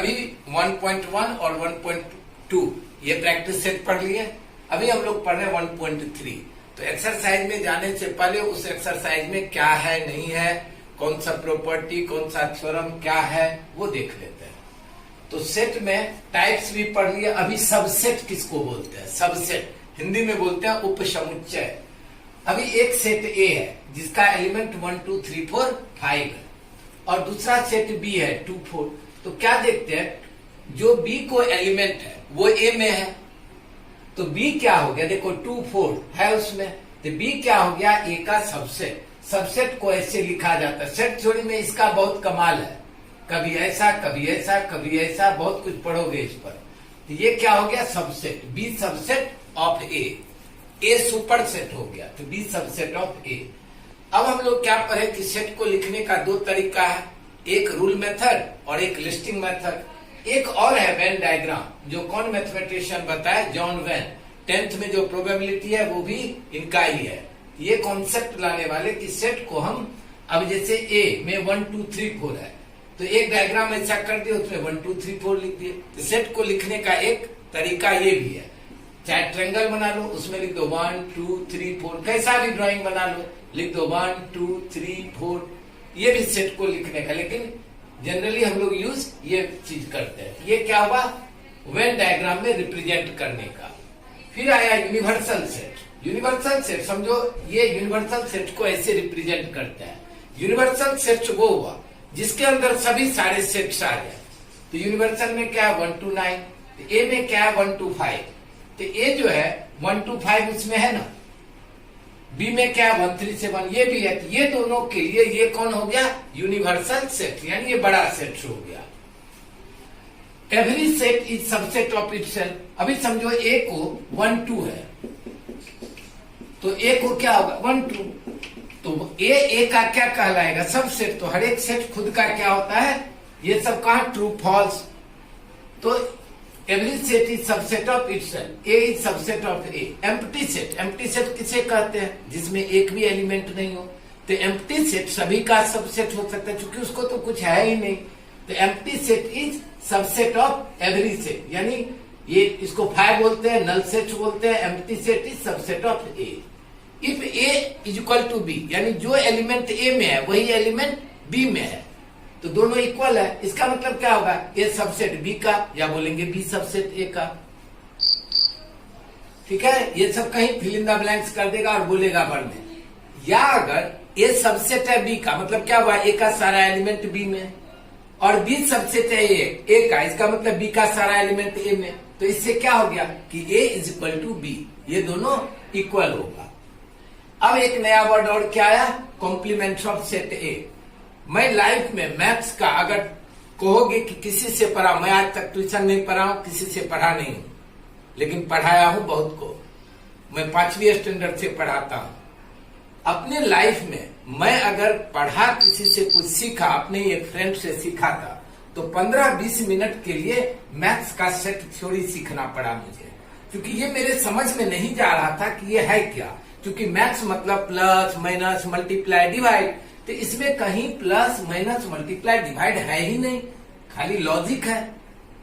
अभी 1.1 और 1.2 ये प्रैक्टिस सेट पढ़ लिए। अभी हम लोग पढ़ रहे हैं 1.3। तो एक्सरसाइज में जाने से पहले उस एक्सरसाइज में क्या है नहीं है, कौन सा प्रॉपर्टी, कौन सा थ्योरम क्या है, वो देख लेते हैं। तो सेट में टाइप्स भी पढ़ लिए। अभी सबसेट किसको बोलते हैं? सबसेट हिंदी में बोलते हैं उपसमुच्चय। अभी एक सेट ए है जिसका एलिमेंट 1 2 3 4 5 है और दूसरा सेट बी है 2 4। तो क्या देखते हैं, जो बी को एलिमेंट है वो ए में है, तो बी क्या हो गया? देखो 2 4 है उसमें, तो बी क्या हो गया? ए का सबसेट। सबसेट को ऐसे लिखा जाता है। सेट थ्योरी में इसका बहुत कमाल है, कभी ऐसा कभी ऐसा कभी ऐसा, बहुत कुछ पढ़ोगे इस पर। तो ये क्या हो गया? Subset. B subset of A super set हो गया, तो बी सबसेट ऑफ ए। अब हम लोग क्या पढ़े कि सेट को लिखने का दो तरीका है, एक रूल मेथड और एक लिस्टिंग मेथड। एक और है वेन डायग्राम, जो कौन मैथमेटिशियन बताया? John when. 10th में जो प्रोबेबिलिटी है वो भी इनका ही है। ये कॉन्सेप्ट लाने वाले कि सेट को हम, अब जैसे ए में 1 2 3 4 है, तो एक डायग्राम ऐसा कर दिया, उसमें 1 2 3 4 लिख दिए। तो सेट को लिखने का एक तरीका ये भी है, चाहे ट्रायंगल बना लो, उसमें लिख दो 1 2 3 4, कैसा भी ड्राइंग बना लो, लिख दो 1 2 3 4, ये भी सेट को लिखने का। लेकिन जनरली हम लोग यूज ये चीज करते हैं। ये क्या हुआ? वेन डायग्राम में रिप्रेजेंट करने का। फिर आया यूनिवर्सल सेट। यूनिवर्सल सेट समझो, ये यूनिवर्सल सेट को ऐसे रिप्रेजेंट करते हैं। यूनिवर्सल सेट वो हुआ जिसके अंदर सभी सारे सेट्स आ जाए। तो यूनिवर्सल में क्या है? 1 2 9। तो ए में क्या है? 1 2 5। तो ए जो है 1 2 5 उसमें है ना। बी में क्या है? 1 3 7, ये भी है। तो ये दोनों के लिए ये कौन हो गया? यूनिवर्सल सेट, यानी ये बड़ा सेट हो गया। Every set is subset of itself. अभी समझो ए को 1 2 है, तो ए को क्या होगा? 1 2। तो ए का क्या कहलाएगा? सबसेट। तो हर एक सेट खुद का क्या होता है? ये सब कहा? True false. तो every set is subset of itself. A is subset of A. Empty set, empty set किसे कहते हैं? जिसमें एक भी एलिमेंट नहीं हो। तो एम्प्टी सेट सभी का सबसेट हो सकता है, क्योंकि उसको तो कुछ है ही नहीं। तो empty set is subset of every set, यानी ये इसको 5 बोलते हैं, नल सेट बोलते हैं। Empty set is subset of A if A is equal to B, यानी जो एलिमेंट ए में है वही एलिमेंट बी में है, तो दोनों इक्वल है। इसका मतलब क्या होगा? ए सबसेट बी का, या बोलेंगे बी सबसेट ए का। ठीक है, ये सब कहीं फिल इन द ब्लैंक्स कर देगा और बोलेगा भर में। या अगर ए सबसेट है बी का, मतलब क्या हुआ? ए का सारा एलिमेंट बी में, और बी सबसेट है ए का, इसका मतलब बी का सारा एलिमेंट ए में। तो इससे क्या हो गया कि ए इज इक्वल टू बी, ये दोनों इक्वल होगा। अब एक नया वर्ड और क्या आया? Complement of set A. मैं लाइफ में मैथ्स का अगर कहोगे कि किसी से पढ़ा, मैं आज तक ट्यूशन नहीं पढ़ा हूं, किसी से पढ़ा नहीं हूं, लेकिन पढ़ाया हूं बहुत को। मैं 5वीं स्टैंडर्ड से पढ़ाता हूं। अपने लाइफ में मैं अगर पढ़ा, किसी से कुछ सीखा, अपने एक फ्रेंड से सीखा था, तो 15-20 मिनट के लिए मैथ्स का सेट थ्योरी सीखना पड़ा मुझे, क्योंकि ये मेरे समझ में नहीं जा रहा था कि ये है क्या। क्योंकि मैथ्स मतलब प्लस माइनस मल्टीप्लाई डिवाइड, तो इसमें कहीं प्लस माइनस मल्टीप्लाई डिवाइड है ही नहीं, खाली लॉजिक है।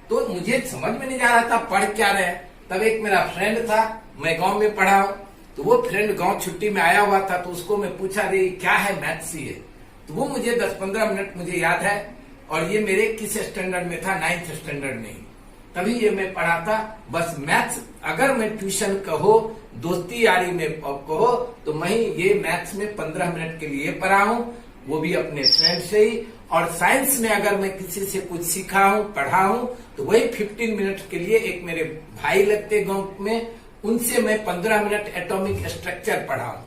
तो मुझे समझ में नहीं जा रहा था पढ़ क्या रहे। तब एक मेरा फ्रेंड था, मैं गांव में पढ़ा हूं, तो वो फ्रेंड गांव छुट्टी में आया हुआ था, तो उसको मैं पूछा, रे क्या है मैथ्स ये? तो वो मुझे 10-15 मिनट मुझे याद है, और ये मेरे किस स्टैंडर्ड में था? 9th स्टैंडर्ड में ही, तभी ये मैं पढ़ा था। बस मैथ्स अगर मैं ट्यूशन कहो, दोस्ती यारी में कहो, तो मैं ये मैथ्स में 15 मिनट के लिए पढ़ा हूं, वो भी अपने फ्रेंड से ही। और साइंस में अगर मैं किसी से कुछ सीखा हूं, पढ़ा हूं, तो वही 15 मिनट के लिए एक मेरे भाई लगते गांव में, उनसे मैं 15 मिनट एटॉमिक स्ट्रक्चर पढ़ा हूं।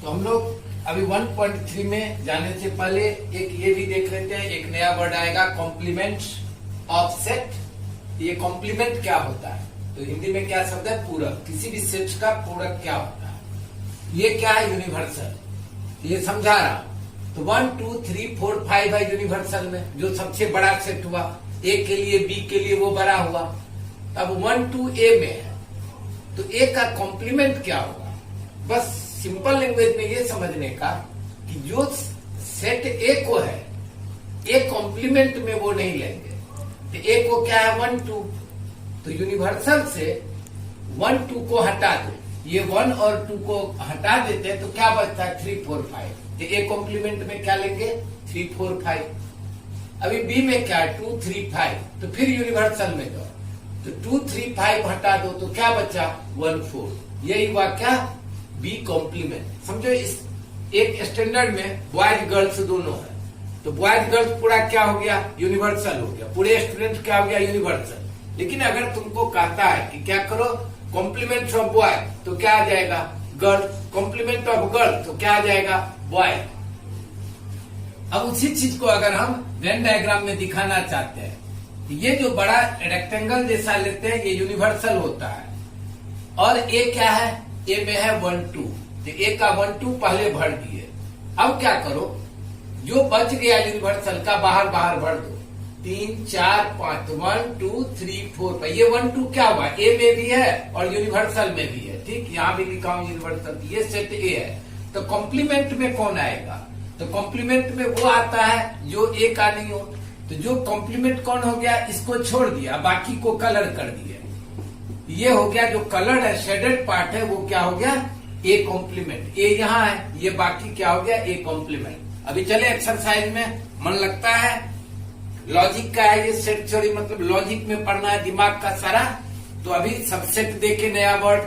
तो हम लोग अभी 1.3 में जाने से पहले एक ये भी देख लेते हैं। एक नया वर्ड आएगा, कॉम्प्लीमेंट ऑफ सेट। ये कॉम्प्लीमेंट क्या होता है? तो हिंदी में क्या शब्द है? पूरक। किसी भी सेट का पूरक क्या होता है? ये क्या है? यूनिवर्सल। ये समझा रहा। तो 1 2 3 4 5 है यूनिवर्सल में, जो सबसे बड़ा सेट हुआ। ए के लिए, बी के लिए वो बड़ा हुआ। अब 1 2 ए में है, तो ए का कॉम्प्लीमेंट क्या होगा? बस सिंपल लैंग्वेज में ये समझने का कि जो सेट ए को है, ए कॉम्प्लीमेंट में वो नहीं लेंगे। तो ए को क्या है 1 2, तो यूनिवर्सल से 1 2 को हटा दो, ये 1 और 2 को हटा देते हैं तो क्या बचता है 3 4 5। तो ए कॉम्प्लीमेंट में क्या लेंगे 3 4 5। अभी बी में क्या है 2 3 5, तो फिर यूनिवर्सल में जाओ तो 2 3 5 हटा दो तो क्या बचा 1 4। यही हुआ क्या बी कॉम्प्लीमेंट। समझो इस एक स्टैंडर्ड में बॉयज गर्ल्स दोनों है, तो बॉयज गर्ल्स पूरा क्या हो गया यूनिवर्सल हो गया, पूरे स्टूडेंट क्या हो गया यूनिवर्सल। लेकिन अगर तुमको कहता है कि क्या करो कॉम्प्लीमेंट ऑफ बॉय तो क्या आ जाएगा गर्ल, कॉम्प्लीमेंट ऑफ गर्ल तो क्या आ जाएगा बॉय। अब उसी चीज को अगर हम वेन डायग्राम में दिखाना चाहते हैं, ये जो बड़ा रेक्टेंगल जैसा लेते हैं ये यूनिवर्सल होता है, और ए क्या है ए में है 1 2, तो ए का 1 2 पहले भर दिए। अब क्या करो जो बच गया यूनिवर्सल का बाहर बाहर भर दो, 3 4 5 1 2 3 4 5। ये 1 2 क्या हुआ ए में भी है और यूनिवर्सल में भी है, ठीक यहाँ भी लिखा हूं यूनिवर्सल, ये सेट ए है। तो कॉम्प्लीमेंट में कौन आएगा, तो कॉम्प्लीमेंट में वो आता है जो ए का नहीं हो। तो जो कॉम्प्लीमेंट कौन हो गया इसको छोड़ दिया, बाकी को कलर कर दिया, ये हो गया जो कलर है शेडेड पार्ट है वो क्या हो गया ए कॉम्प्लीमेंट। ए यहाँ है ये बाकी क्या हो गया ए कॉम्प्लीमेंट। अभी चले एक्सरसाइज में, मन लगता है लॉजिक का है ये सेट थ्योरी, मतलब लॉजिक में पढ़ना है दिमाग का सारा। तो अभी सबसेट देखे नया वर्ड,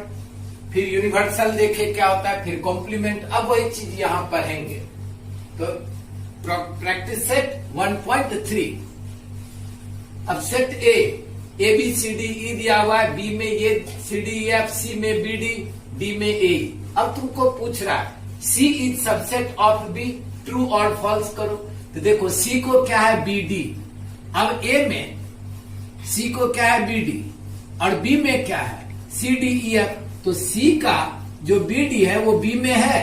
फिर यूनिवर्सल देखे क्या होता है, फिर कॉम्प्लीमेंट, अब वही चीज यहाँ पढ़ेंगे। तो प्रैक्टिस सेट 1.3। अब set A B C D E दिया हुआ है, बी में ये सी डी एफ, सी में बी डी, डी में ए। अब तुमको पूछ रहा है C is subset of B, true और फॉल्स करो। तो देखो सी को क्या है बी डी, अब ए में सी को क्या है बी डी और बी में क्या है सी डी ई एफ। तो सी का जो बी डी है वो बी में है,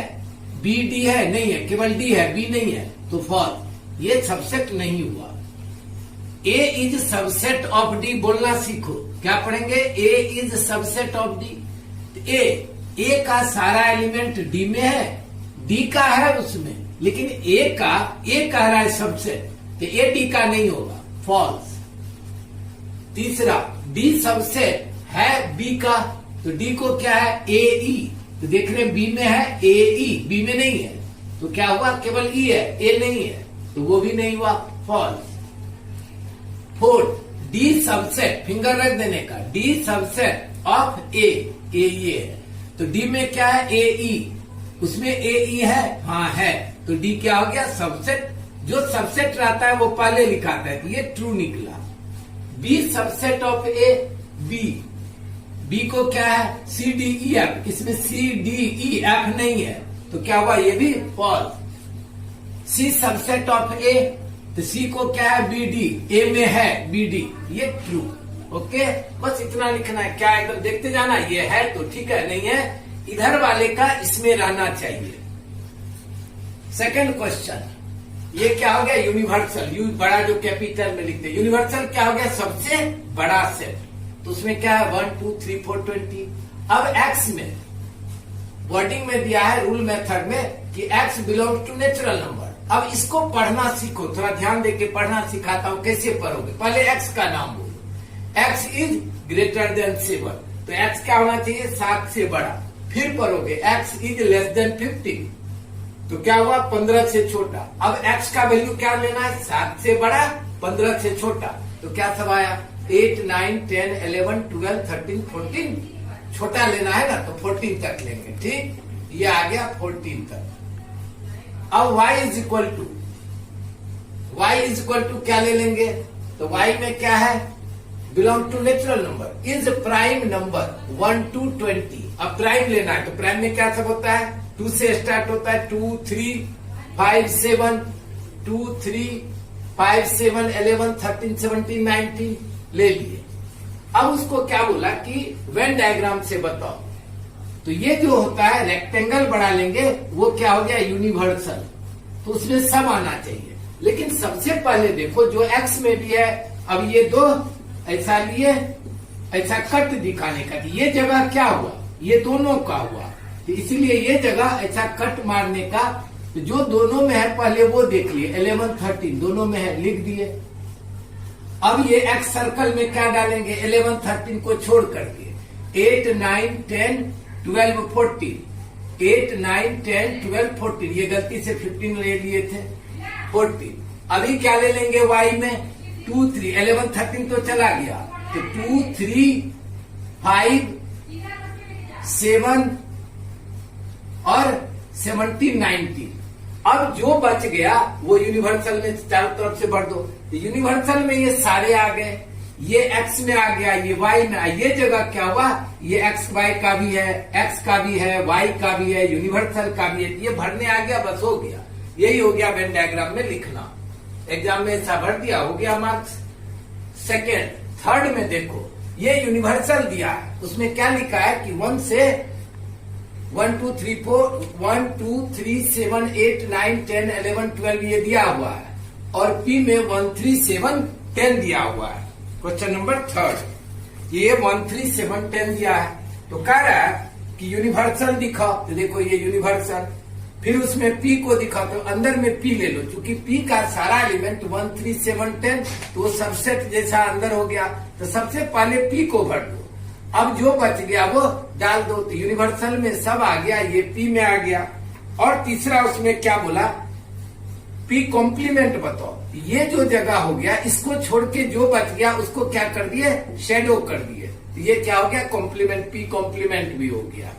बी डी है नहीं है, केवल डी है बी नहीं है, तो फॉल्स, ये सबसेट नहीं हुआ। ए इज सबसेट ऑफ डी बोलना सीखो, क्या पढ़ेंगे ए इज सबसेट ऑफ डी। ए का सारा एलिमेंट डी में है, डी का है उसमें, लेकिन ए कह रहा है सबसेट, तो ए डी का नहीं होगा, फॉल्स। तीसरा डी सबसेट है बी का, तो डी को क्या है ए ई, तो देख रहे बी में है ए ई, बी में नहीं है, तो क्या हुआ केवल ई है ए नहीं है, तो वो भी नहीं हुआ, false. Fourth D subset, finger रख देने का, डी सबसेट ऑफ ए ये है, तो डी में क्या है ए ई, उसमें ए ई है, हाँ है, तो डी क्या हो गया सबसेट। जो सबसेट रहता है वो पहले लिखाता है, तो ये ट्रू निकला। B subset of A B, B को क्या है सी डी ई एफ, इसमें सी डी ई एफ नहीं है, तो क्या हुआ ये भी फॉल्स। सी सबसेट ऑफ ए, तो सी को क्या है बी डी, ए में है बी डी, ये ट्रू। ओके बस इतना लिखना है, क्या एकदम देखते जाना, ये है तो ठीक है, नहीं है इधर वाले का इसमें रहना चाहिए। सेकंड क्वेश्चन, ये क्या हो गया यूनिवर्सल, यू बड़ा जो कैपिटल में लिखते हैं, यूनिवर्सल क्या हो गया सबसे बड़ा सेट, तो उसमें क्या है 1 2 3 4 20। अब एक्स में वर्डिंग में दिया है रूल मेथड में कि X belong to natural number. अब इसको पढ़ना सीखो, थोड़ा ध्यान देके पढ़ना सिखाता हूं, कैसे पढ़ोगे। पहले एक्स का नाम बोलो, एक्स इज ग्रेटर देन 7, तो एक्स क्या होना चाहिए 7 से बड़ा। फिर पढ़ोगे एक्स इज लेस देन 15, तो क्या हुआ 15 से छोटा। अब एक्स का वैल्यू क्या लेना है 7 से बड़ा 15 से छोटा, तो क्या सब आया 8 9 10 11 12 13 14, छोटा लेना है ना तो 14 तक लेंगे, ठीक, ये आ गया 14 तक। अब y इज इक्वल टू क्या ले लेंगे, तो y में क्या है belong to natural number, is prime number 1 to 20। अब प्राइम लेना है तो प्राइम में क्या सब होता है 2 से स्टार्ट होता है, 2 3 5 7 2 3 5 7 11 13 17 19 ले लिए। अब उसको क्या बोला कि वेन डायग्राम से बताओ, तो ये जो होता है रेक्टेंगल बना लेंगे वो क्या हो गया यूनिवर्सल, तो उसमें सब आना चाहिए। लेकिन सबसे पहले देखो जो एक्स में भी है, अब ये दो ऐसा लिए ऐसा कट दिखाने का, ये जगह क्या हुआ ये दोनों का हुआ, तो इसीलिए ये जगह ऐसा कट मारने का तो जो दोनों में है पहले वो देख लिए, 11 13 दोनों में है, लिख दिए। अब ये एक्स सर्कल में क्या डालेंगे, 11 13 को छोड़ करके 8 9 10 12 14, 8 9 10 12 14, ये गलती से 15 ले लिए थे, 14। अभी क्या ले लेंगे y में, 2 3, 11 13 तो चला गया, तो 2 3 5 7 और 17 19। अब जो बच गया वो यूनिवर्सल में चारों तरफ से भर दो, तो यूनिवर्सल में ये सारे आ गए, ये x में आ गया, ये y में आ, ये जगह क्या हुआ, ये x y का भी है, x का भी है, y का भी है, यूनिवर्सल का भी है, ये भरने आ गया, बस हो गया। यही हो गया वेन डायग्राम में लिखना। एग्जाम में ऐसा भर दिया, हो गया मार्क्स। सेकेंड, थर्ड में देखो, ये यूनिवर्सल दिया है, उसमें क्या लिखा है कि 1 से 1 2 3 4 1 2 3 7 8 9 10 11 12 ये दिया हुआ है, और P में 1 3 7 10 दिया हुआ है। क्वेश्चन नंबर थर्ड, ये 1 3 7 10 दिया है, तो कह रहा है कि यूनिवर्सल दिखाओ, तो देखो ये यूनिवर्सल, फिर उसमें P को दिखाओ, तो अंदर में P ले लो, क्योंकि P का सारा एलिमेंट 1 3 7 10 तो वो सबसेट जैसा अंदर हो गया, तो सबसे पहले P को भर दो। अब जो बच गया वो डाल दो, तो यूनिवर्सल में सब आ गया, ये P में आ गया। और तीसरा उसमें क्या बोला, P कॉम्प्लीमेंट बताओ, ये जो जगह हो गया इसको छोड़ के जो बच गया उसको क्या कर दिए, शेडो कर दिए, तो ये क्या हो गया, कॉम्प्लीमेंट, P कॉम्प्लीमेंट भी हो गया।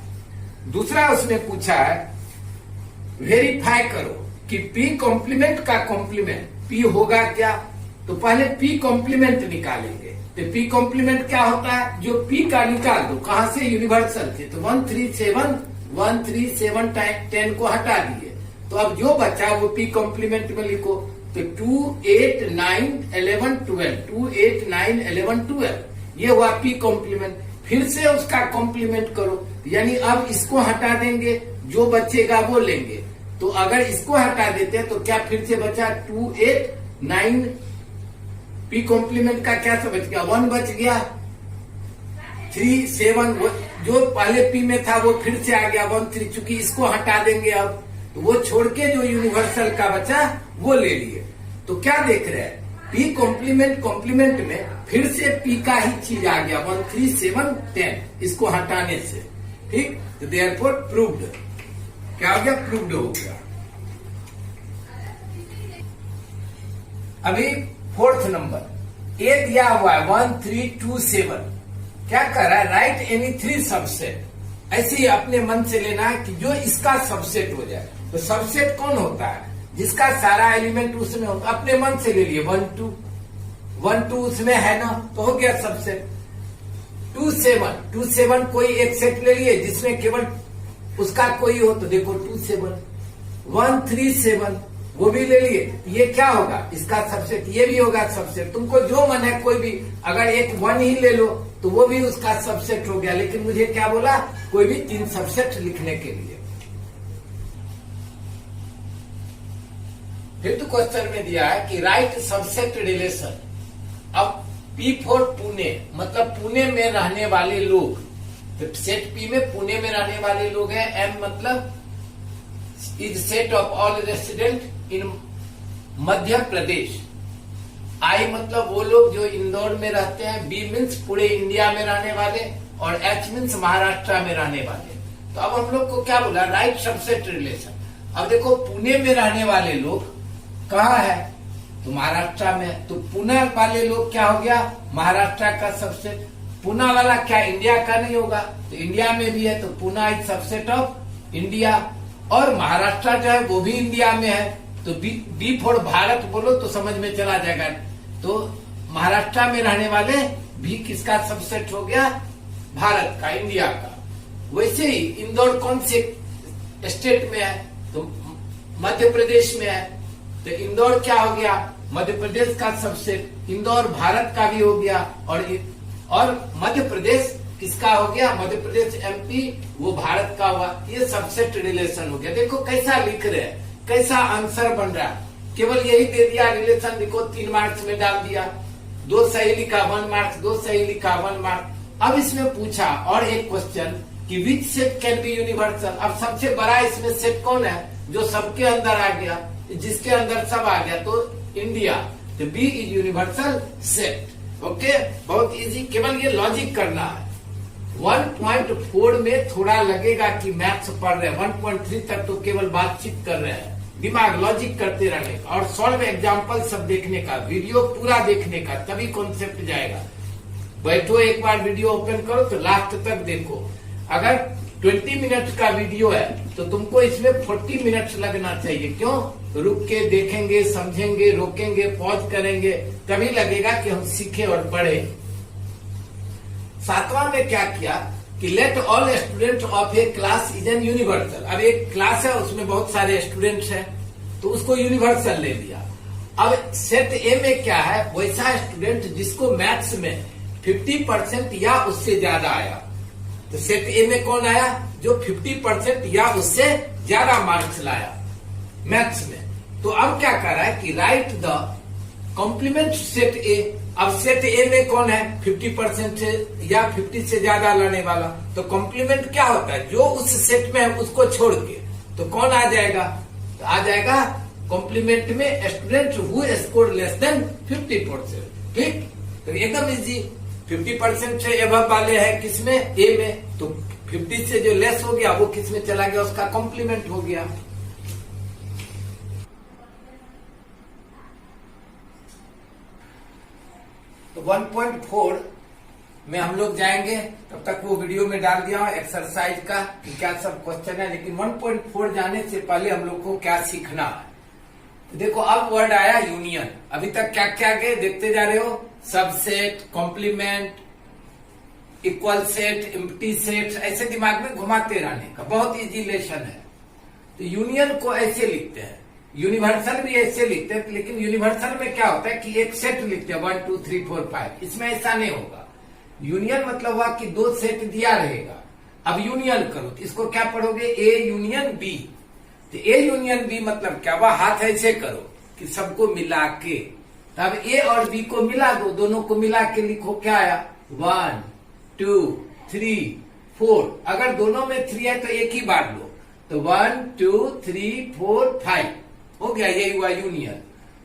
दूसरा उसने पूछा है वेरीफाई करो कि P कॉम्प्लीमेंट का कॉम्प्लीमेंट P होगा क्या, तो पहले P कॉम्प्लीमेंट निकालेंगे, तो P कॉम्प्लीमेंट क्या होता है, जो P का निकाल दो, कहां से, यूनिवर्सल थे, तो 1 3 7 10 को हटा दिए, तो अब जो बचा वो P कॉम्प्लीमेंट में लिखो, तो 2 8 9 11 12, 2 8 9 11 12, ये हुआ P कॉम्प्लीमेंट। फिर से उसका कॉम्प्लीमेंट करो, यानी अब इसको हटा देंगे, जो बचेगा वो लेंगे, तो अगर इसको हटा देते हैं तो क्या फिर से बचा 2 8 9, P कॉम्प्लीमेंट का क्या सब बच गया, 1 बच गया, 3 7 जो पहले P में था वो फिर से आ गया 1 3, चूंकि इसको हटा देंगे अब, तो वो छोड़ के जो यूनिवर्सल का बचा वो ले लिए। तो क्या देख रहे हैं, P कॉम्प्लीमेंट में फिर से P का ही चीज आ गया, 1 3 7 10, इसको हटाने से, ठीक, तो देयरफॉर प्रूव्ड, क्या हो गया, प्रूव्ड हो गया। अभी फोर्थ नंबर, ए दिया हुआ है 1 3 2 7, क्या कर रहा है, राइट एनी 3 सबसेट, ऐसे ही अपने मन से लेना है कि जो इसका सबसेट हो जाए, तो सबसेट कौन होता है, जिसका सारा एलिमेंट उसमें होता, अपने मन से ले लिए, 1 2 उसमें है ना, तो हो गया सबसेट। 2 7 कोई एक सेट ले लिए जिसमें केवल उसका कोई हो, तो देखो 2 7, 1 3 7 वो भी ले लिए, ये क्या होगा, इसका सबसेट, ये भी होगा सबसेट, तुमको जो मन है कोई भी, अगर एक 1 ही ले लो तो वो भी उसका सबसेट हो गया, लेकिन मुझे क्या बोला, कोई भी 3 सबसेट लिखने के लिए। फिर तो क्वेश्चन में दिया है कि राइट सबसेट रिलेशन। अब P4 पुणे, मतलब पुणे में रहने वाले लोग, तो सेट P में पुणे में रहने वाले लोग हैं, M मतलब is set of all resident in Madhya Pradesh, I मतलब वो लोग जो इंदौर में रहते हैं, B मीन्स पूरे इंडिया में रहने वाले, और H मीन्स महाराष्ट्र में रहने वाले। तो अब हम लोग को क्या बोला, राइट सबसेट रिलेशन। अब देखो पुणे में रहने वाले लोग कहाँ है, तो महाराष्ट्र में, तो पुणे वाले लोग क्या हो गया, महाराष्ट्र का सबसेट। पुणे वाला क्या इंडिया का नहीं होगा, तो इंडिया में भी है, तो Pune is subset of India, और महाराष्ट्र जो है वो भी इंडिया में है, तो बी फॉर भारत बोलो तो समझ में चला जाएगा, तो महाराष्ट्र में रहने वाले भी किसका सबसेट हो गया, भारत का, इंडिया का। वैसे ही इंदौर कौन से स्टेट में है, तो मध्य प्रदेश में है, तो इंदौर क्या हो गया, मध्य प्रदेश का सबसेट, इंदौर भारत का भी हो गया, और मध्य प्रदेश किसका हो गया, मध्य प्रदेश MP वो भारत का हुआ, ये सबसेट रिलेशन हो गया। देखो कैसा लिख रहे हैं, कैसा आंसर बन रहा है, केवल यही दे दिया, रिलेशन लिखो, 3 मार्क्स में डाल दिया, 2 सही लिखा 1 मार्क्स, 2 सही लिखा 1 मार्क्स। अब इसमें पूछा और एक क्वेश्चन कि विच सेट कैन बी यूनिवर्सल। अब सबसे बड़ा इसमें सेट कौन है, जो सबके अंदर आ गया, जिसके अंदर सब आ गया तो इंडिया। तो B is universal set. Okay, बहुत इजी, केवल ये लॉजिक करना है। 1.4 में थोड़ा लगेगा कि मैथ्स पढ़ रहे हैं, 1.3 तक तो केवल बातचीत कर रहे हैं, दिमाग लॉजिक करते रहने का और सॉल्व एग्जाम्पल सब देखने का, वीडियो पूरा देखने का, तभी कॉन्सेप्ट जाएगा। बैठो एक बार वीडियो ओपन करो तो लास्ट तक देखो। अगर 20 मिनट का वीडियो है तो तुमको इसमें 40 मिनट लगना चाहिए। क्यों? रुक के देखेंगे, समझेंगे, रोकेंगे, पॉज करेंगे, तभी लगेगा कि हम सीखे और पढ़े। 7वां में क्या किया कि let all student of A class is an universal. अब एक क्लास है, उसमें बहुत सारे स्टूडेंट्स हैं, तो उसको यूनिवर्सल ले लिया। अब सेट ए में क्या है, वैसा स्टूडेंट जिसको मैथ्स में 50% या उससे ज्यादा आया। तो सेट ए में कौन आया? जो 50% या उससे ज्यादा मार्क्स लाया मैथ्स में। तो अब क्या कर रहा है कि write the complement set A. अब सेट ए में कौन है? 50% से या 50 से ज्यादा लाने वाला। तो कॉम्प्लीमेंट क्या होता है? जो उस सेट में है उसको छोड़ के तो कौन आ जाएगा? तो आ जाएगा कॉम्प्लीमेंट में student who score less than 50%। ठीक, तो एकदम इजी। 50% से एबव वाले हैं किसमें? ए में। तो 50 से जो लेस हो गया वो किसमें चला गया? उसका कॉम्प्लीमेंट हो गया। तो 1.4 में हम लोग जाएंगे, तब तक वो वीडियो में डाल दिया हूं एक्सरसाइज का कि क्या सब क्वेश्चन है। लेकिन 1.4 जाने से पहले हम लोग को क्या सीखना है? देखो अब वर्ड आया यूनियन। अभी तक क्या क्या गए देखते जा रहे हो? Subset, complement, equal set, empty set, ऐसे दिमाग में घुमाते रहने का। बहुत इजी लेसन है। तो यूनियन को ऐसे लिखते हैं, यूनिवर्सल भी ऐसे लिखते हैं, लेकिन यूनिवर्सल में क्या होता है कि एक सेट लिखते हैं 1 2 3 4 5। इसमें ऐसा नहीं होगा। यूनियन मतलब हुआ कि 2 सेट दिया रहेगा। अब यूनियन करो तो इसको क्या पढ़ोगे? A union B. तो ए यूनियन बी मतलब क्या हुआ? हाथ ऐसे करो कि सबको मिला के, तब ए और बी को मिला दो, दोनों को मिला के लिखो। क्या आया? 1 2 3 4। अगर दोनों में 3 है तो एक ही बार लो, तो 1 2 3 4 5 हो गया। यही हुआ यूनियन।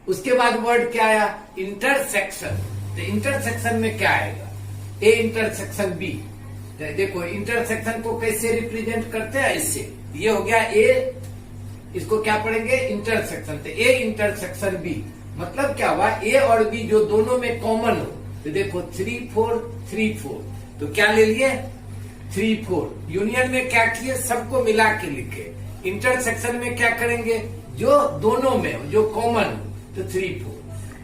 उसके बाद वर्ड क्या आया? इंटरसेक्शन। तो इंटरसेक्शन में क्या आएगा? A intersection B. देखो इंटरसेक्शन को कैसे रिप्रेजेंट करते हैं? इससे ये हो गया ए, इसको क्या पढ़ेंगे? इंटरसेक्शन। तो ए इंटरसेक्शन बी मतलब क्या हुआ? ए और बी जो दोनों में कॉमन हो। तो देखो 3 4 3 4, तो क्या ले लिए? 3 4। यूनियन में क्या किए? सबको मिला के लिखे। इंटरसेक्शन में क्या करेंगे? जो दोनों में जो कॉमन हो, तो 3 4।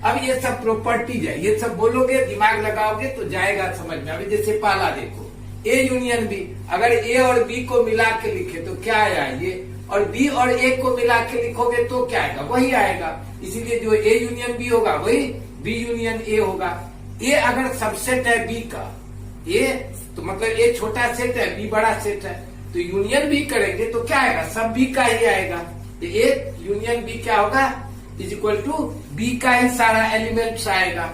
अब ये सब प्रॉपर्टीज है, ये सब बोलोगे, दिमाग लगाओगे तो जाएगा समझ में। अभी जैसे पहला देखो ए यूनियन बी। अगर ए और बी को मिला के लिखे तो क्या आया? ये। और बी और ए को मिला के लिखोगे तो क्या आएगा? वही आएगा। इसीलिए जो ए यूनियन बी होगा वही बी यूनियन ए होगा। ए अगर सबसेट है बी का, ए तो मतलब ए छोटा सेट है, बी बड़ा सेट है, तो यूनियन बी करेंगे तो क्या आएगा? सब बी का ही आएगा। तो ए यूनियन बी क्या होगा? इज इक्वल टू बी का ही सारा एलिमेंट्स आएगा।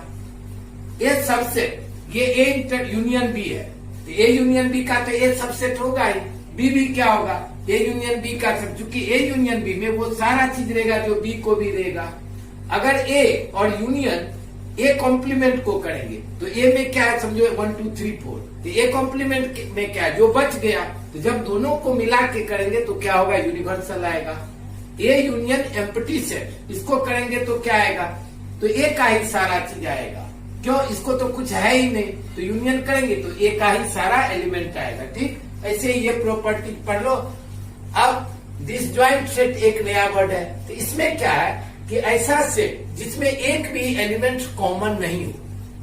ए सबसेट, ये ए इंटर यूनियन बी है, तो ए यूनियन बी का तो ए सबसेट होगा ही। बी भी क्या होगा? ए यूनियन बी का सब, चूंकि ए यूनियन बी में वो सारा चीज रहेगा जो बी को भी रहेगा। अगर ए और यूनियन ए कॉम्प्लीमेंट को करेंगे तो ए में क्या है? समझो 1 2 3 4। तो ए कॉम्प्लीमेंट में क्या है? जो बच गया, तो जब दोनों को मिला के करेंगे तो क्या होगा? यूनिवर्सल आएगा। ए यूनियन एम्प्टी सेट, इसको करेंगे तो क्या आएगा? तो ए का ही सारा चीज आएगा। क्यों? इसको तो कुछ है ही नहीं, तो यूनियन करेंगे तो ए का ही सारा एलिमेंट आएगा। ठीक, ऐसे ही ये प्रॉपर्टी पढ़ लो। अब डिसजॉइंट सेट एक नया वर्ड है। तो इसमें क्या है कि ऐसा सेट जिसमें एक भी एलिमेंट कॉमन नहीं हो।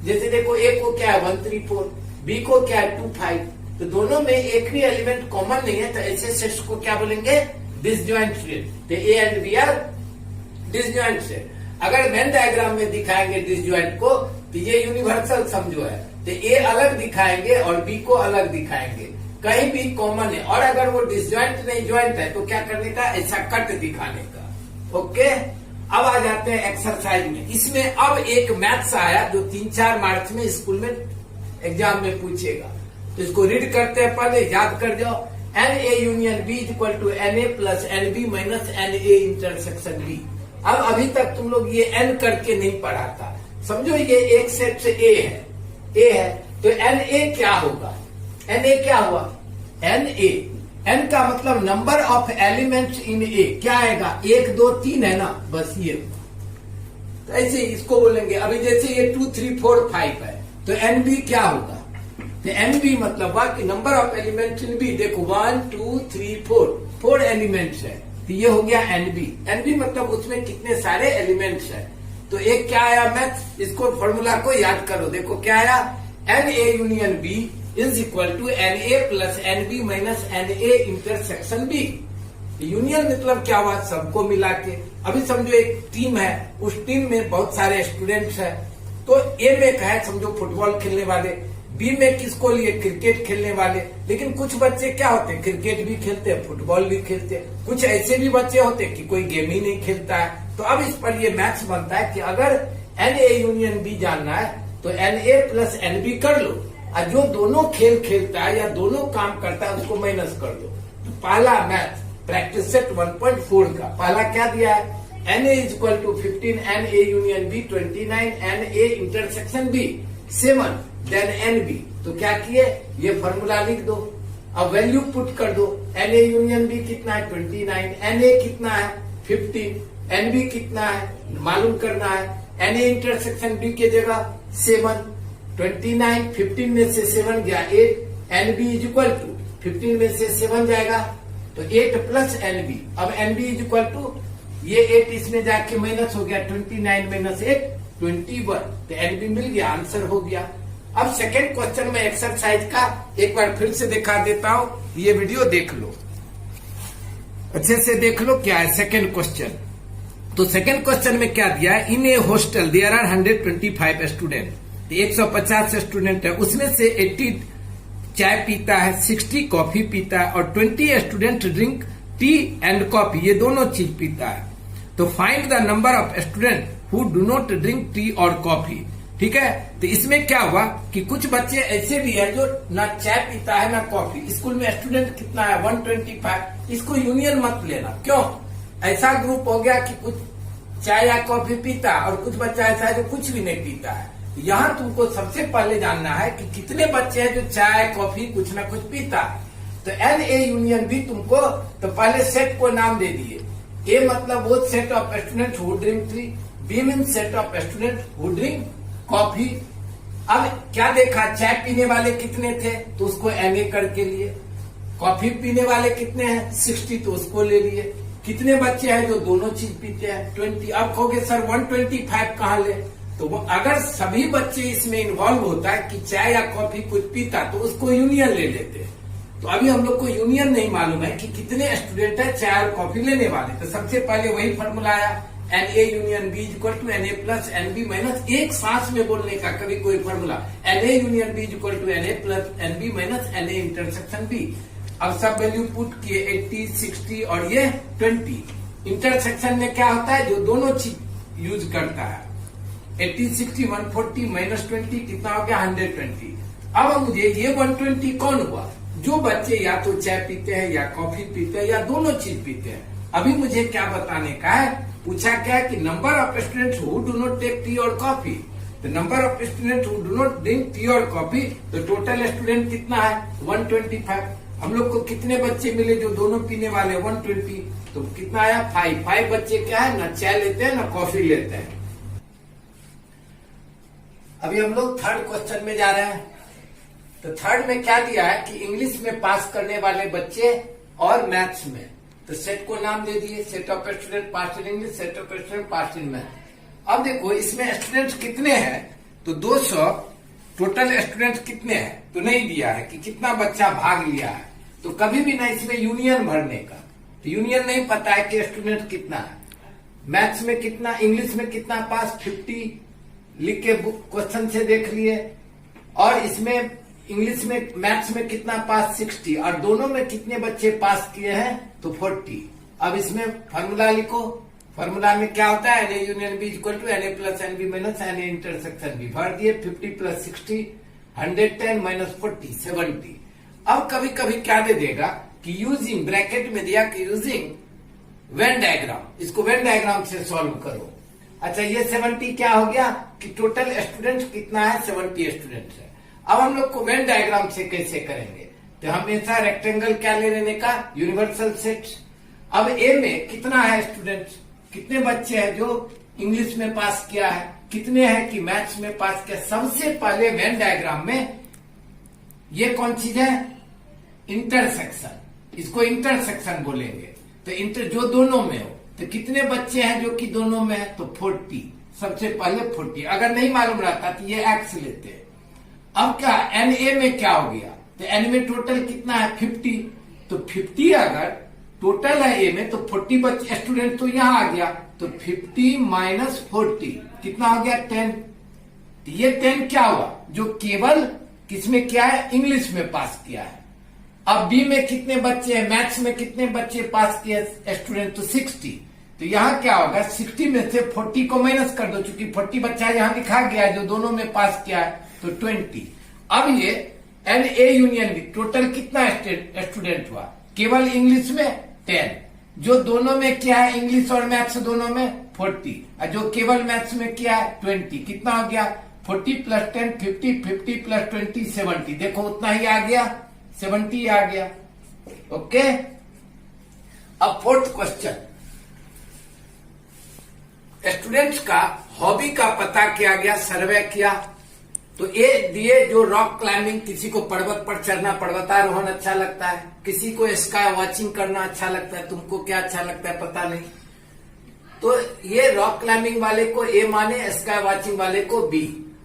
जैसे देखो ए को क्या है? 1 3 4, बी को क्या है? 2 5। तो दोनों में एक भी एलिमेंट कॉमन नहीं है, तो ऐसे सेट्स को क्या बोलेंगे? Disjoint set. तो A and B are disjoint set. अगर वेन डायग्राम में दिखाएंगे डिसजॉइंट को तो ये यूनिवर्सल समझो है। तो ए अलग दिखाएंगे और बी को अलग दिखाएंगे, कहीं भी कॉमन है। और अगर वो डिसजॉइंट नहीं ज्वाइंट है तो क्या करने का? ऐसा कट दिखाने का। ओके, अब आ जाते हैं एक्सरसाइज में। इसमें अब एक मैथ्स आया जो 3-4 मार्क्स में स्कूल में एग्जाम में पूछेगा, तो इसको रीड करते हैं, पहले याद कर जाओ। N A union B is equal to N A plus N B minus N A intersection B. अब अभी तक तुम लोग ये एन करके नहीं पढ़ा था। समझो ये एक सेट से ए है तो एन ए क्या होगा? एन ए क्या हुआ? एन ए, एन का मतलब नंबर ऑफ एलिमेंट्स इन ए क्या आएगा? 1 2 3 है ना, बस ये। तो ऐसे इसको बोलेंगे। अभी जैसे ये 2 3 4 5 है तो एन बी क्या होगा? तो एन बी मतलब हुआ कि number of elements in B. देखो 1 2 3 4 एलिमेंट्स है तो ये हो गया एन बी। एन बी मतलब उसमें कितने सारे एलिमेंट्स है। तो एक क्या आया मैथ, इसको फॉर्मूला को याद करो। देखो क्या आया, N A union B is equal to N A plus N B minus N A intersection B. Union मतलब क्या हुआ? सबको मिला के। अभी समझो एक टीम है, उस टीम में बहुत सारे स्टूडेंट्स है। तो ए में क्या है, समझो फुटबॉल खेलने वाले, बी में किसको लिए? क्रिकेट खेलने वाले। लेकिन कुछ बच्चे क्या होते हैं, क्रिकेट भी खेलते हैं, फुटबॉल भी खेलते हैं। कुछ ऐसे भी बच्चे होते हैं कि कोई गेम ही नहीं खेलता है। तो अब इस पर ये मैथ्स बनता है कि अगर एन ए यूनियन बी जानना है तो N A plus N B कर लो, और जो दोनों खेल खेलता है या दोनों काम करता है उसको माइनस कर दो। तो पहला मैथ प्रैक्टिस सेट 1.4 का पहला क्या दिया है, N A is equal to 15 N A union B 29 N A intersection B 7 then N B. तो क्या किए, ये फॉर्मूला लिख दो। अब वैल्यू पुट कर दो। एन ए यूनियन बी कितना है 29, एन ए कितना है 15, एन बी कितना है मालूम करना है। एन ए इंटरसेक्शन बी के जगह 7, 29 15 में से 7 गया 8, N B is equal to 15 में से 7 जाएगा तो 8 प्लस एन बी। अब N B is equal to ये 8 इसमें जाके माइनस हो गया, 29 माइनस 8 21। तो एन बी मिल गया, आंसर हो गया। अब सेकेंड क्वेश्चन में एक्सरसाइज का एक बार फिर से दिखा देता हूं, ये वीडियो देख लो, अच्छे से देख लो क्या है सेकेंड क्वेश्चन। तो सेकेंड क्वेश्चन में क्या दिया है, in a hostel there are 125 student, 150 student है, उसमें से 80 चाय पीता है, 60 कॉफी पीता है और 20 student drink tea and coffee, ये दोनों चीज पीता है। तो find the number of student who do not drink tea और कॉफी। ठीक है, तो इसमें क्या हुआ कि कुछ बच्चे ऐसे भी है जो ना चाय पीता है ना कॉफी। स्कूल में स्टूडेंट कितना है 125। इसको यूनियन मत लेना, क्यों? ऐसा ग्रुप हो गया कि कुछ चाय या कॉफी पीता और कुछ बच्चा ऐसा है जो कुछ भी नहीं पीता है। यहाँ तुमको सबसे पहले जानना है कि कितने बच्चे हैं जो चाय कॉफी कुछ ना कुछ पीता है। तो एन ए यूनियन बी तुमको तो पहले सेट को नाम दे दिए। ए मतलब वो set of student who drink tea, B mean set of student who drink coffee. अब क्या देखा, चाय पीने वाले कितने थे तो उसको एन ए करके लिए। कॉफी पीने वाले कितने हैं 60 तो उसको ले लिए। कितने बच्चे हैं जो दोनों चीज पीते हैं 20। अब कहोगे सर 125 कहाँ ले, तो अगर सभी बच्चे इसमें इन्वॉल्व होता है कि चाय या कॉफी कुछ पीता तो उसको यूनियन ले लेते। तो अभी हम लोग को यूनियन नहीं मालूम है कि कितने स्टूडेंट है चाय और कॉफी लेने वाले। तो सबसे पहले वही फॉर्मूला आया, N A union B is equal to N A plus N B minus, एक सांस में बोलने का कभी कोई formula, N A union B is equal to N A plus N B minus N A intersection B. अब सब value put किए 80 60 और ये 20। इंटरसेक्शन में क्या होता है, जो दोनों चीज यूज करता है। 80 60 140 माइनस 20 कितना हो गया 120। अब मुझे ये 120 कौन हुआ, जो बच्चे या तो चाय पीते हैं या कॉफी पीते हैं या दोनों चीज पीते हैं। अभी मुझे क्या बताने का है, पूछा क्या है कि number of students who do not take tea और कॉफी। तो number of students who do not drink tea और कॉफी, तो टोटल स्टूडेंट कितना है 125। हम लोग को कितने बच्चे मिले जो दोनों पीने वाले 120, तो कितना आया 5 बच्चे क्या है ना चाय लेते हैं ना कॉफी लेते हैं। अभी हम लोग थर्ड क्वेश्चन में जा रहे हैं। तो थर्ड में क्या दिया है कि इंग्लिश में पास करने वाले बच्चे और मैथ्स में, तो सेट को नाम दे दिए, set of student pass in English, set of student pass in math. अब देखो इसमें स्टूडेंट कितने हैं, तो 200 टोटल स्टूडेंट कितने हैं तो नहीं दिया है कि कितना बच्चा भाग लिया है। तो कभी भी ना इसमें यूनियन भरने का, तो यूनियन नहीं पता है कि स्टूडेंट कितना है। मैथ्स में कितना, इंग्लिश में कितना पास 50 लिख के क्वेश्चन से देख लिए, और इसमें इंग्लिश में मैथ्स में कितना पास 60, और दोनों में कितने बच्चे पास किए हैं तो 40। अब इसमें फॉर्मूला लिखो, फॉर्मूला में क्या होता है, N A union B equal to N A plus N B minus N A intersection B. भर दिए 50 प्लस 60 110 माइनस 40 70। अब कभी कभी क्या दे देगा कि यूजिंग, ब्रैकेट में दिया कि यूजिंग वेन डायग्राम, इसको वेन डायग्राम से सॉल्व करो। अच्छा, ये 70 क्या हो गया कि टोटल स्टूडेंट कितना है, 70 स्टूडेंट है। अब हम लोग को वेन डायग्राम से कैसे करेंगे, तो हमेशा रेक्टेंगल क्या ले लेने का, यूनिवर्सल सेट। अब ए में कितना है स्टूडेंट, कितने बच्चे हैं जो इंग्लिश में पास किया है, कितने हैं कि मैथ्स में पास किया। सबसे पहले वेन डायग्राम में ये कौन चीज है, इंटरसेक्शन, इसको इंटरसेक्शन बोलेंगे। तो इंटर जो दोनों में हो, तो कितने बच्चे हैं जो कि दोनों में है, तो 40, सबसे पहले 40। अगर नहीं मालूम रहता तो ये एक्स लेते हैं। अब क्या एन ए में क्या हो गया, तो एन में टोटल कितना है, 50। तो 50 अगर टोटल है ए में, तो 40 बच्चे स्टूडेंट तो यहां आ गया, तो 50 माइनस 40 कितना हो गया, 10। तो ये 10 क्या हुआ, जो केवल किसमें क्या है, इंग्लिश में पास किया है। अब बी में कितने बच्चे हैं, मैथ्स में कितने बच्चे पास किए स्टूडेंट, तो 60। तो यहाँ क्या होगा, 60 में से 40 को माइनस कर दो, क्योंकि 40 बच्चा यहाँ लिखा गया है जो दोनों में पास किया है, तो 20। अब ये N A union B total कितना स्टूडेंट हुआ, केवल इंग्लिश में 10, जो दोनों में क्या है, इंग्लिश और मैथ्स दोनों में 40, और जो केवल मैथ्स में क्या है 20, कितना हो गया 40 प्लस 10 50, 50 प्लस 20 70। देखो उतना ही आ गया, 70 आ गया। ओके, अब फोर्थ क्वेश्चन, स्टूडेंट्स का हॉबी का पता किया गया, सर्वे किया। तो ये दिए जो रॉक क्लाइंबिंग, किसी को पर्वत पर चढ़ना, पर्वतारोहण अच्छा लगता है, किसी को स्काई वॉचिंग करना अच्छा लगता है, तुमको क्या अच्छा लगता है पता नहीं। तो ये रॉक क्लाइंबिंग वाले को ए माने, स्काई वॉचिंग वाले को बी।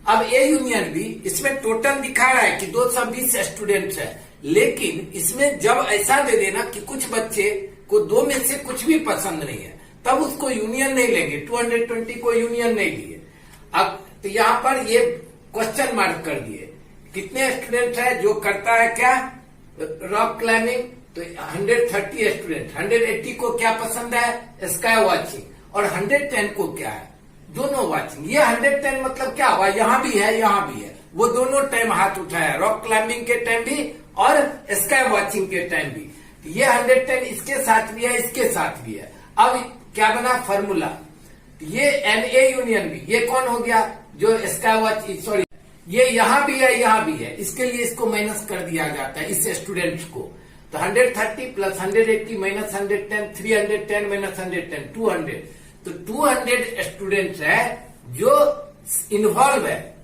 अब ए यूनियन बी, इसमें टोटल दिखा रहा है कि 220 स्टूडेंट्स है, लेकिन इसमें जब ऐसा दे देना कि कुछ बच्चे को दो में से कुछ भी पसंद नहीं है, तब उसको यूनियन नहीं लेंगे, 220 को यूनियन नहीं लिए। अब तो यहाँ पर ये क्वेश्चन मार्क कर दिए, कितने स्टूडेंट है जो करता है क्या, रॉक क्लाइंबिंग, तो 130 स्टूडेंट। 180 को क्या पसंद है, स्काई वॉचिंग, और 110 को क्या है, दोनों वॉचिंग। ये 110 मतलब क्या हुआ, यहाँ भी है यहाँ भी है, वो दोनों टाइम हाथ उठाया, रॉक क्लाइंबिंग के टाइम भी और स्काई वॉचिंग के टाइम भी। ये 110 इसके साथ भी है, इसके साथ भी है। अब क्या बना फॉर्मूला, ये एन ए यूनियन बी, ये कौन हो गया, जो स्काई वॉच, सॉरी ये यहाँ भी है यहाँ भी है, इसके लिए इसको माइनस कर दिया जाता है इस स्टूडेंट को। तो 130 प्लस 180 माइनस 110, 310 माइनस 110, 200। तो 200 स्टूडेंट्स है जो इन्वॉल्व है,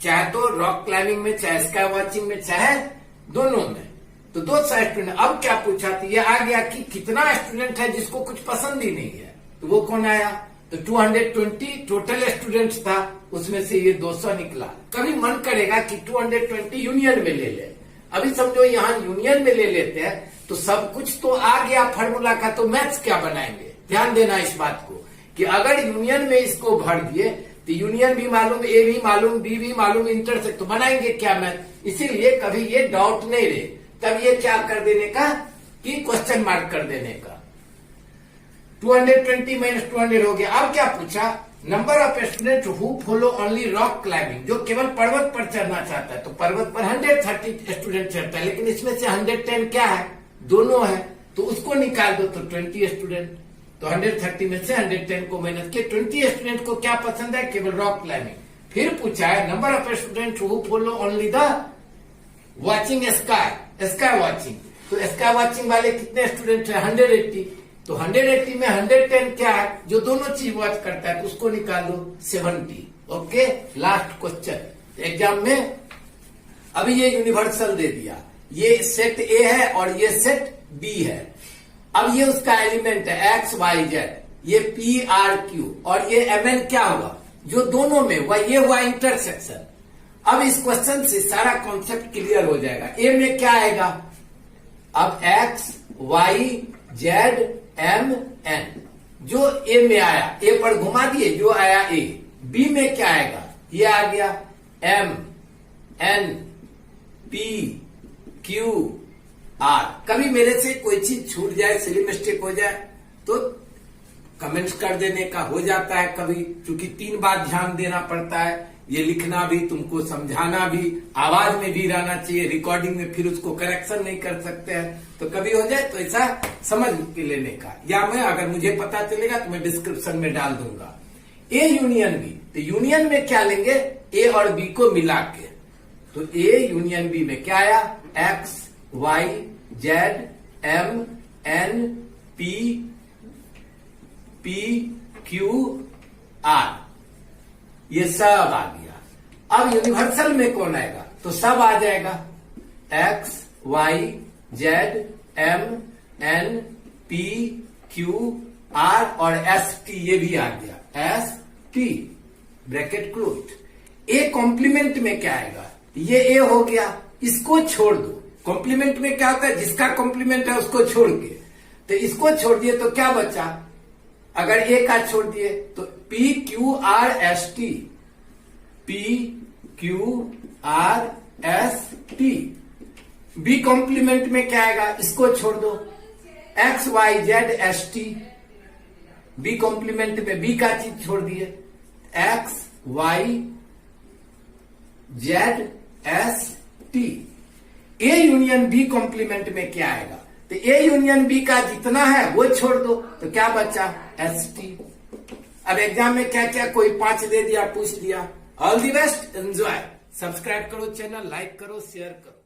चाहे तो रॉक क्लाइंबिंग में, चाहे स्काई वॉचिंग में, चाहे दोनों में। तो 200 स्टूडेंट। अब क्या पूछा था, ये आ गया कि कितना स्टूडेंट है जिसको कुछ पसंद ही नहीं है, तो वो कौन आया, तो 220 टोटल स्टूडेंट्स था, उसमें से ये 200 निकला। कभी मन करेगा कि 220 यूनियन में ले ले, अभी समझो यहाँ यूनियन में ले लेते हैं तो सब कुछ तो आ गया फॉर्मूला का, तो मैथ्स क्या बनाएंगे। ध्यान देना इस बात को कि अगर यूनियन में इसको भर दिए तो यूनियन भी मालूम, ए भी मालूम, बी भी मालूम, इंटरसेक्ट, तो बनाएंगे क्या मैथ। इसीलिए कभी ये डाउट नहीं रहे, तब ये क्या कर देने का कि क्वेश्चन मार्क कर देने का। 220 माइनस 200 हो गया। अब क्या पूछा, number of student who follow only rock climbing, जो केवल पर्वत पर चढ़ना चाहता है, तो पर्वत पर 130 स्टूडेंट चढ़ता है, लेकिन इसमें से 110 क्या है, दोनों है, तो उसको निकाल दो, तो 20 स्टूडेंट। तो 130 में से 110 को माइनस किया, 20 स्टूडेंट को क्या पसंद है, केवल रॉक क्लाइंबिंग। फिर पूछा है number of student who follow only the watching sky watching, तो स्काई वॉचिंग वाले कितने स्टूडेंट है, 180। तो 180 में 110 क्या है, जो दोनों चीज वॉच करता है, तो उसको निकाल दो, 70। ओके, लास्ट क्वेश्चन एग्जाम में। अभी ये यूनिवर्सल दे दिया, ये सेट ए है और ये सेट बी है। अब ये उसका एलिमेंट है एक्स वाई जेड, ये पी आर क्यू, और ये एम एन क्या हुआ, जो दोनों में हुआ, ये हुआ इंटरसेक्शन। अब इस क्वेश्चन से सारा कॉन्सेप्ट क्लियर हो जाएगा। ए में क्या आएगा, अब X Y Z M N, जो ए में आया, ए पर घुमा दिए, जो आया ए। बी में क्या आएगा, ये आ गया M N P Q R. कभी मेरे से कोई चीज छूट जाए, सिली मिस्टेक हो जाए, तो कमेंट्स कर देने का हो जाता है कभी, क्योंकि 3 बार ध्यान देना पड़ता है, ये लिखना भी, तुमको समझाना भी, आवाज में भी रहना चाहिए, रिकॉर्डिंग में फिर उसको करेक्शन नहीं कर सकते हैं, तो कभी हो जाए तो ऐसा समझ के लेने का। या मैं अगर मुझे पता चलेगा तो मैं डिस्क्रिप्शन में डाल दूंगा। ए यूनियन बी, तो यूनियन में क्या लेंगे, ए और बी को मिला के, तो ए यूनियन बी में क्या आया, X Y Z M N P P Q R, ये सब आ गया। अब यूनिवर्सल में कौन आएगा, तो सब आ जाएगा, X Y Z M N P Q R और एस टी, ये भी आ गया, S T bracket close. A complement में क्या आएगा, ये ए हो गया, इसको छोड़ दो। कॉम्प्लीमेंट में क्या होता है, जिसका कॉम्प्लीमेंट है उसको छोड़ के, तो इसको छोड़ दिए तो क्या बचा, अगर ए का छोड़ दिए तो P Q R S T, P Q R S T. B complement में क्या आएगा, इसको छोड़ दो, X Y Z S T. B complement में बी का चीज छोड़ दिए, X Y Z S T. A union B complement में क्या आएगा, तो ए यूनियन बी का जितना है वो छोड़ दो, तो क्या बचा, एस टी। अब एग्जाम में क्या क्या कोई 5 दे दिया, पूछ दिया। All the best, enjoy. Subscribe करो चैनल, लाइक करो, शेयर करो।